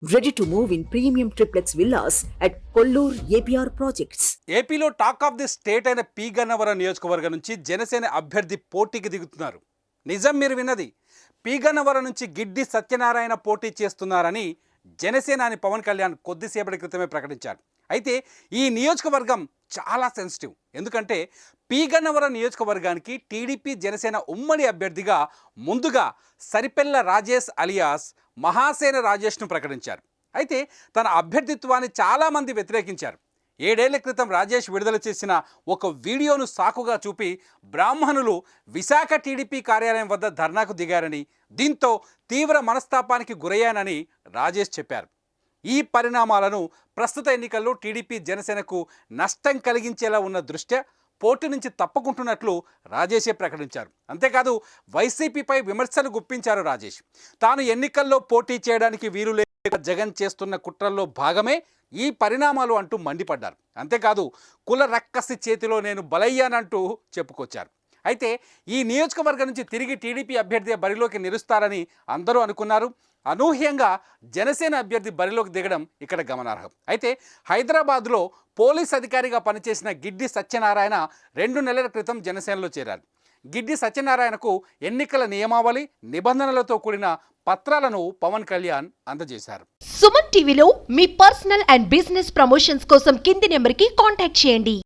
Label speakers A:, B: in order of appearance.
A: Ready to move in premium triplex villas at Kollur APR Projects.
B: ఏపీలో talk of the state అయిన P Gannavaram నియోజకవర్గం నుంచి జనసేన అభ్యర్థి పోటీకి దిగుతున్నారు. నిజం మీరు విన్నది. పి గన్నవరం నుంచి గిడ్డి సత్యనారాయణ పోటీ చేస్తున్నారని జనసేనాని పవన్ కళ్యాణ్ కొద్దిసేపటి క్రితమే ప్రకటించారు. అయితే ఈ నియోజకవర్గం చాలా సెన్సిటివ్. ఎందుకంటే పి గన్నవరం నియోజకవర్గానికి టీడీపీ జనసేన ఉమ్మడి అభ్యర్థిగా ముందుగా సరిపెల్ల రాజేష్ అలియాస్ మహాసేన రాజేష్ను ప్రకటించారు. అయితే తన అభ్యర్థిత్వాన్ని చాలామంది వ్యతిరేకించారు. 7 ఏళ్ల క్రితం రాజేష్ విడుదల చేసిన ఒక వీడియోను సాకుగా చూపి బ్రాహ్మణులు విశాఖ టీడీపీ కార్యాలయం వద్ద ధర్నాకు దిగారని, దీంతో తీవ్ర మనస్తాపానికి గురయ్యానని రాజేష్ చెప్పారు. ఈ పరిణామాలను ప్రస్తుత ఎన్నికల్లో టీడీపీ జనసేనకు నష్టం కలిగించేలా ఉన్న దృష్ట్యా పోటీ నుంచి తప్పుకుంటున్నట్లు రాజేషే ప్రకటించారు. అంతేకాదు వైసీపీపై విమర్శలు గుప్పించారు రాజేష్. తాను ఎన్నికల్లో పోటీ చేయడానికి వీలు లేక జగన్ చేస్తున్న కుట్రల్లో భాగమే ఈ పరిణామాలు అంటూ మండిపడ్డారు. అంతేకాదు కుల రక్కసి చేతిలో నేను బలయ్యానంటూ చెప్పుకొచ్చారు. అయితే ఈ నియోజకవర్గం నుంచి తిరిగి టీడీపీ అభ్యర్థి బరిలోకి నిలుస్తారని అందరూ అనుకున్నారు. అనూహ్యంగా జనసేన అభ్యర్థి బరిలోకి దిగడం ఇక్కడ గమనార్హం. అయితే హైదరాబాద్లో పోలీస్ అధికారిగా పనిచేసిన గిడ్డి సత్యనారాయణ 2 నెలల క్రితం జనసేనలో చేరారు. గిడ్డి సత్యనారాయణకు ఎన్నికల నియమావళి నిబంధనలతో కూడిన పత్రాలను పవన్ కళ్యాణ్ అందజేశారు.
C: సుమన్ టీవీలో మీ పర్సనల్ అండ్ బిజినెస్ ప్రమోషన్స్ కోసం కింది నెంబర్కి కాంటాక్ట్ చేయండి.